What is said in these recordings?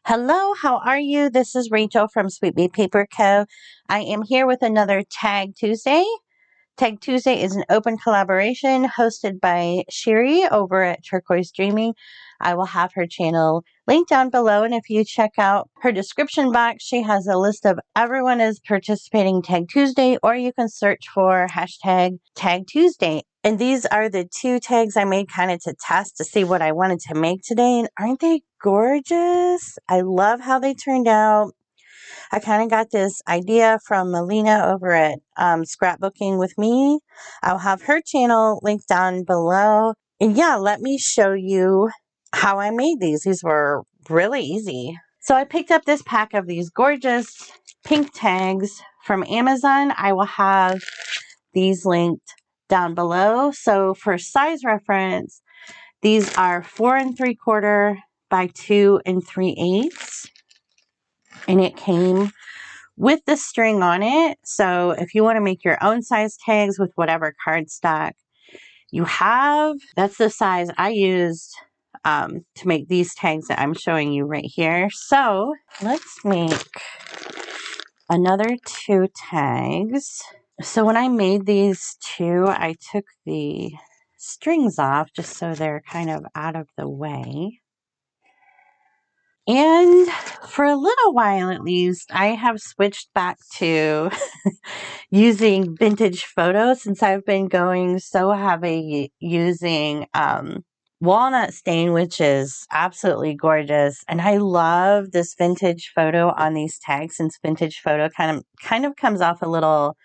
Hello, how are you? This is Rachel from sweetbeepaperco. I am here with another Tag Tuesday. Tag Tuesday is an open collaboration hosted by Sheree over at Turquoise Dreaming. I will have her channel linked down below, and if you check out her description box, she has a list of everyone is participating Tag Tuesday, or you can search for hashtag Tag Tuesday. And these are the two tags I made kind of to test to see what I wanted to make today. And aren't they gorgeous? I love how they turned out. I kind of got this idea from Melina over at Scrapbooking with Me. I'll have her channel linked down below. And yeah, let me show you how I made these. These were really easy. So I picked up this pack of these gorgeous pink tags from Amazon. I will have these linked down below. So for size reference, these are 4 3/4 by 2 3/8. And it came with the string on it. So if you want to make your own size tags with whatever cardstock you have, that's the size I used to make these tags that I'm showing you right here. So let's make another 2 tags. So when I made these 2, I took the strings off just so they're kind of out of the way. And for a little while at least, I have switched back to using vintage photos since I've been going so heavy using walnut stain, which is absolutely gorgeous. And I love this vintage photo on these tags since vintage photo kind of comes off a little,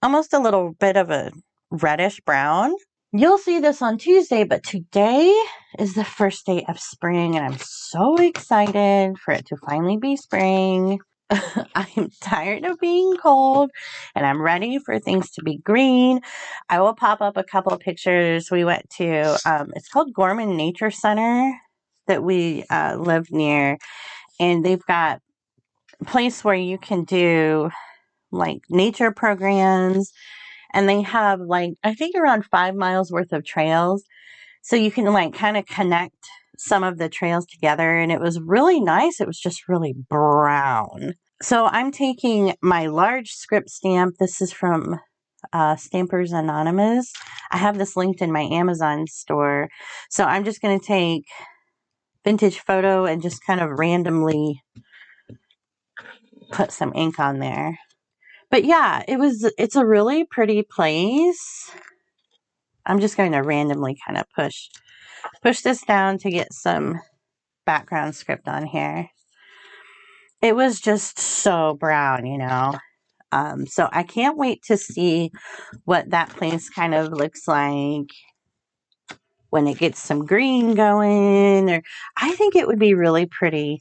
almost a little bit of a reddish brown. You'll see this on Tuesday, but today is the first day of spring, and I'm so excited for it to finally be spring. I'm tired of being cold, and I'm ready for things to be green. I will pop up a couple of pictures. We went to, it's called Gorman Nature Center that we live near, and they've got a place where you can do like nature programs. And they have like, I think around 5 miles worth of trails. So you can like kind of connect some of the trails together. And it was really nice. It was just really brown. So I'm taking my large script stamp. This is from Stampers Anonymous. I have this linked in my Amazon store. So I'm just going to take vintage photo and just kind of randomly put some ink on there. But yeah, it's a really pretty place. I'm just going to randomly kind of push this down to get some background script on here. It was just so brown, you know. So I can't wait to see what that place kind of looks like when it gets some green going. Or I think it would be really pretty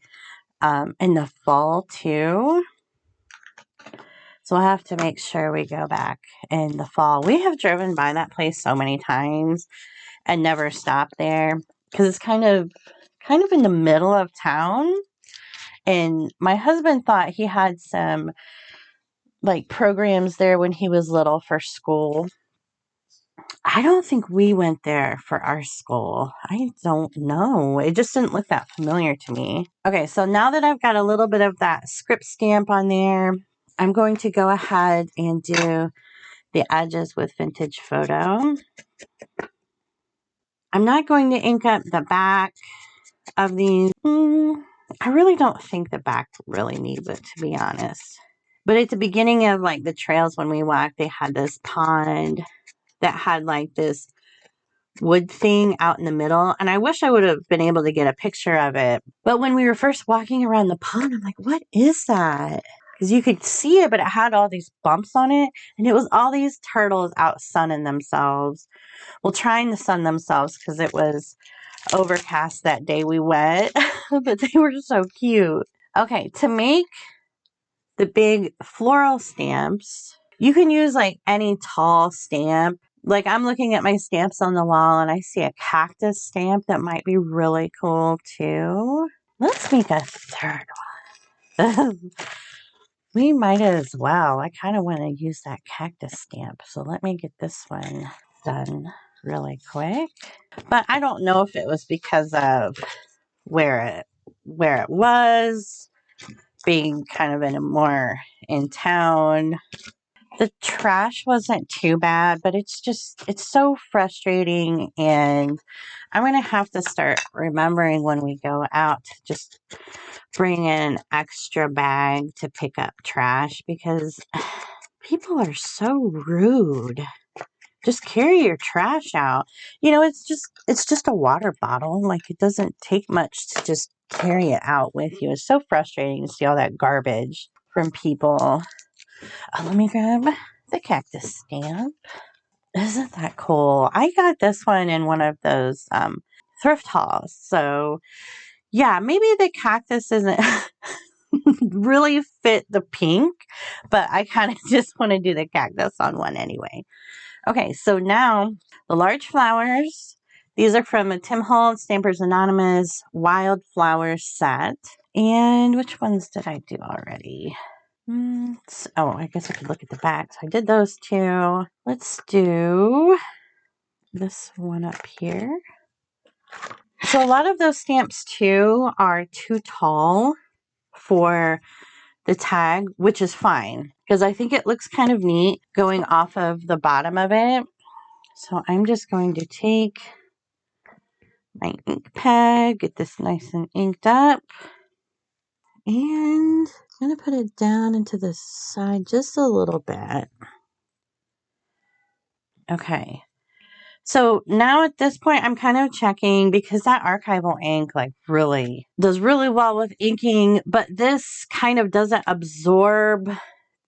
in the fall too. So I'll have to make sure we go back in the fall. We have driven by that place so many times and never stopped there because it's kind of in the middle of town. And my husband thought he had some like programs there when he was little for school. I don't think we went there for our school. I don't know. It just didn't look that familiar to me. Okay, so now that I've got a little bit of that script stamp on there, I'm going to go ahead and do the edges with vintage photo. I'm not going to ink up the back of these. I really don't think the back really needs it, to be honest. But at the beginning of like the trails when we walked, they had this pond that had like this wood thing out in the middle. And I wish I would have been able to get a picture of it. But when we were first walking around the pond, I'm like, what is that? Because you could see it, but it had all these bumps on it. And it was all these turtles out sunning themselves. Well, trying to sun themselves because it was overcast that day we went. But they were so cute. Okay, to make the big floral stamps, you can use like any tall stamp. Like I'm looking at my stamps on the wall and I see a cactus stamp that might be really cool too. Let's make a third one. We might as well. I kind of want to use that cactus stamp. So let me get this one done really quick. But I don't know if it was because of where it where it was, being kind of in a more in town. The trash wasn't too bad, but it's so frustrating, and I'm going to have to start remembering when we go out to just bring an extra bag to pick up trash, because people are so rude. Just carry your trash out. You know, it's just a water bottle. Like, it doesn't take much to just carry it out with you. It's so frustrating to see all that garbage from people. Oh, let me grab the Cactus Stamp. Isn't that cool? I got this one in one of those thrift hauls. So, yeah, maybe the cactus isn't really fit the pink, but I kind of just want to do the cactus on one anyway. Okay, so now the large flowers. These are from a Tim Holtz Stampers Anonymous Wildflower set. And which ones did I do already? Oh, I guess I could look at the back. So I did those two. Let's do this one up here. So a lot of those stamps too are too tall for the tag, which is fine because I think it looks kind of neat going off of the bottom of it. So I'm just going to take my ink pad, get this nice and inked up, and I'm going to put it down into the side just a little bit. Okay. So now at this point, I'm kind of checking because that archival ink like really does really well with inking, but this kind of doesn't absorb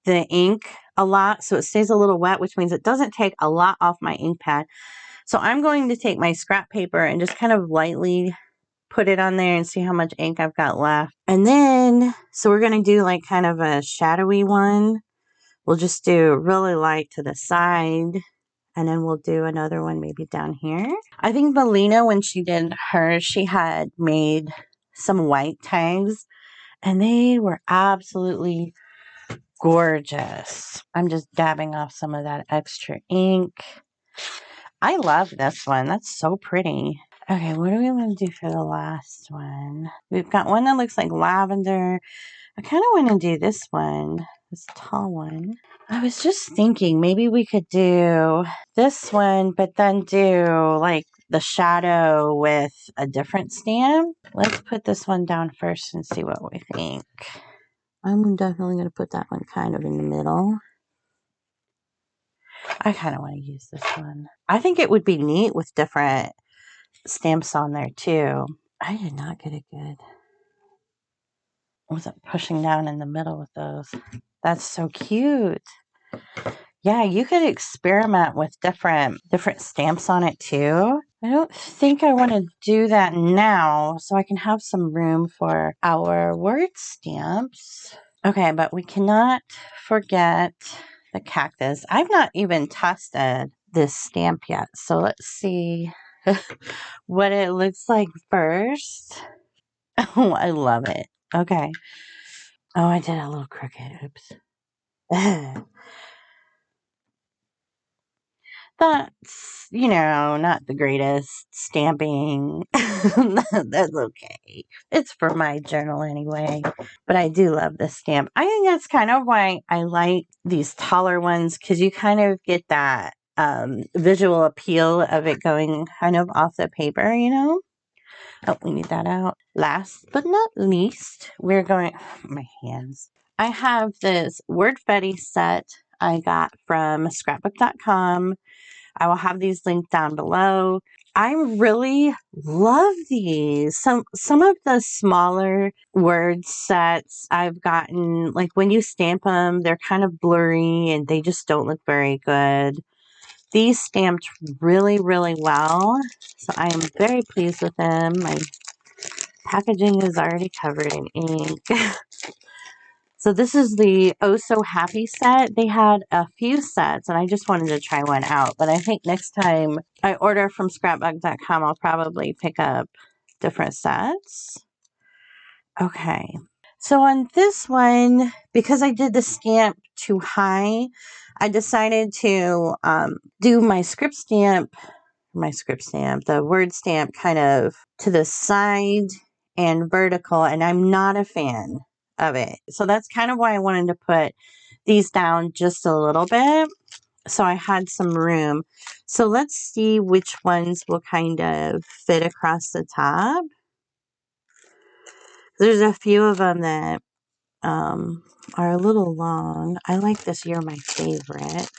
the ink a lot. So it stays a little wet, which means it doesn't take a lot off my ink pad. So I'm going to take my scrap paper and just kind of lightly put it on there and see how much ink I've got left. And then, so we're going to do like kind of a shadowy one. We'll just do really light to the side. And then we'll do another one maybe down here. I think Melina, when she did hers, she had made some white tags. And they were absolutely gorgeous. I'm just dabbing off some of that extra ink. I love this one. That's so pretty. Okay, what do we want to do for the last one? We've got one that looks like lavender. I kind of want to do this one, this tall one. I was just thinking maybe we could do this one, but then do like the shadow with a different stamp. Let's put this one down first and see what we think. I'm definitely going to put that one kind of in the middle. I kind of want to use this one. I think it would be neat with different stamps on there too. I did not get it good. I wasn't pushing down in the middle with those. That's so cute. Yeah, you could experiment with different stamps on it too. I don't think I want to do that now, so I can have some room for our word stamps. Okay, but we cannot forget the cactus. I've not even tested this stamp yet, so let's see what it looks like first. Oh, I love it. Okay. Oh, I did a little crooked. Oops. That's, not the greatest stamping. That's okay. It's for my journal anyway. But I do love this stamp. I think that's kind of why I like these taller ones, because you kind of get that visual appeal of it going kind of off the paper, Oh, we need that out. Last but not least, we're going... my hands. I have this Word Fetty set I got from scrapbook.com. I will have these linked down below. I really love these. Some of the smaller word sets I've gotten, like when you stamp them, they're kind of blurry and they just don't look very good. These stamped really, really well. So I am very pleased with them. My packaging is already covered in ink. So this is the Oh So Happy set. They had a few sets, and I just wanted to try one out. But I think next time I order from scrapbook.com, I'll probably pick up different sets. Okay. So on this one, because I did the stamp too high, I decided to do my script stamp, the word stamp kind of to the side and vertical, and I'm not a fan of it. So that's kind of why I wanted to put these down just a little bit, so I had some room. So let's see which ones will kind of fit across the top. There's a few of them that are a little long. I like this You're My Favorite.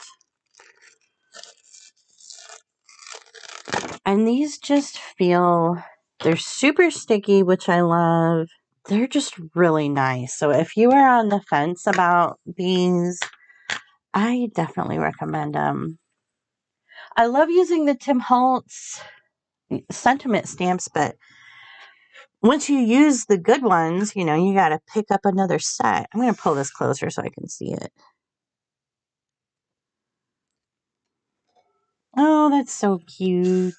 And these just feel, they're super sticky, which I love. They're just really nice. So if you are on the fence about these, I definitely recommend them. I love using the Tim Holtz sentiment stamps, but once you use the good ones, you know, you got to pick up another set. I'm going to pull this closer so I can see it. Oh, that's so cute.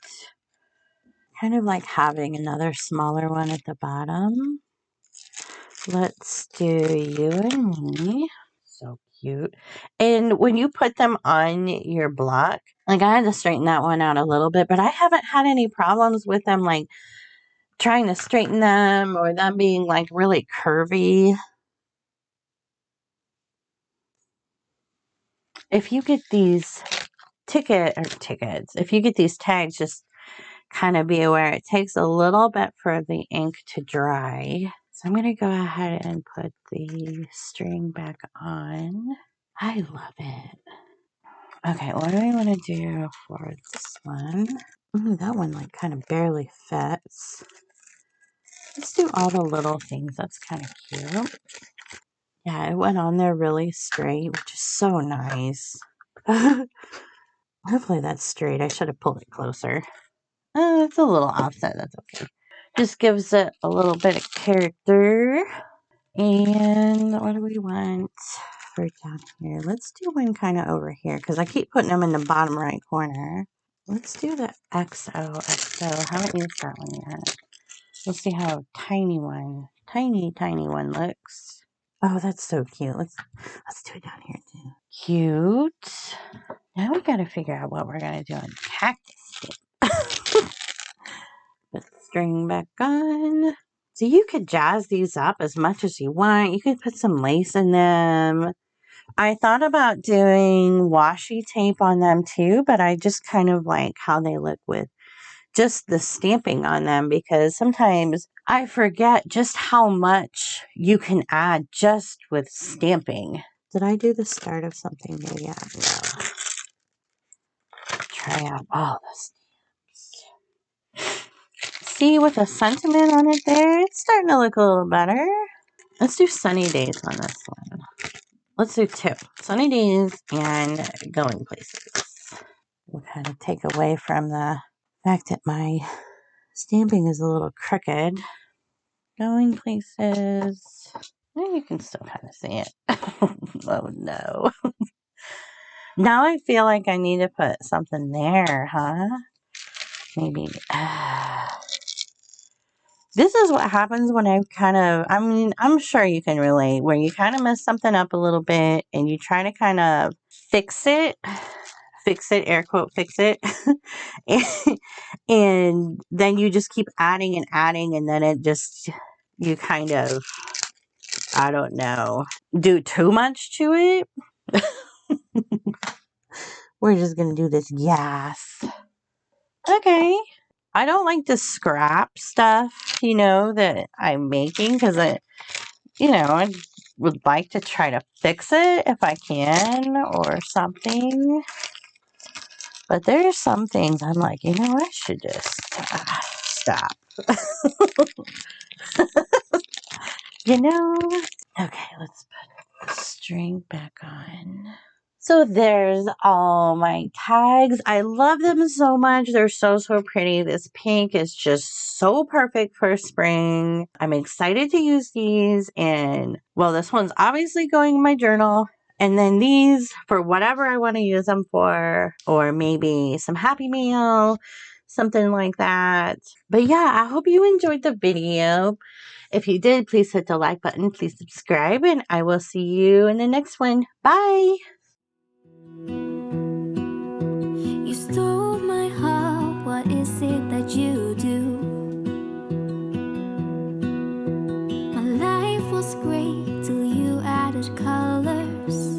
Kind of like having another smaller one at the bottom. Let's do you and me. So cute. And when you put them on your block, like I had to straighten that one out a little bit, but I haven't had any problems with them, like trying to straighten them or them being like really curvy. If you get these tickets, if you get these tags, just kind of be aware it takes a little bit for the ink to dry. So I'm going to go ahead and put the string back on. I love it. Okay, what do I want to do for this one? Ooh, that one like kind of barely fits. Let's do all the little things. That's kind of cute. Yeah, it went on there really straight, which is so nice. Hopefully that's straight. I should have pulled it closer. It's a little offset. That's okay. Just gives it a little bit of character. And what do we want for down here? Let's do one kind of over here because I keep putting them in the bottom right corner. Let's do the XOXO. Haven't used that one yet. Let's see how tiny one looks. Oh, that's so cute. Let's do it down here too. Cute. Now we gotta figure out what we're gonna do on Cactus Stamp. Put the string back on. So you could jazz these up as much as you want. You could put some lace in them. I thought about doing washi tape on them too, but I just kind of like how they look with just the stamping on them because sometimes I forget just how much you can add just with stamping. Did I do the start of something new yet? No. Try out all the stamps. See, with a sentiment on it there, it's starting to look a little better. Let's do sunny days on this one. Let's do 2. Sunny days and going places. We'll kind of take away from the fact that my stamping is a little crooked. Going places. And you can still kind of see it. Oh no. Now I feel like I need to put something there, huh? Maybe. This is what happens when I mean, I'm sure you can relate, where you kind of mess something up a little bit and you try to kind of fix it, air quote, fix it. and then you just keep adding and adding, and then it just, you kind of, I don't know, do too much to it. We're just going to do this. Yes. Okay. I don't like to scrap stuff, you know, that I'm making because I would like to try to fix it if I can or something. But there's some things I'm like, I should just stop. you know? Okay, let's put the string back on. So there's all my tags. I love them so much. They're so, so pretty. This pink is just so perfect for spring. I'm excited to use these. And, well, this one's obviously going in my journal. And then these for whatever I want to use them for. Or maybe some Happy Meal, something like that. But yeah, I hope you enjoyed the video. If you did, please hit the like button. Please subscribe. And I will see you in the next one. Bye. You stole my heart, what is it that you do? was great till you added colors.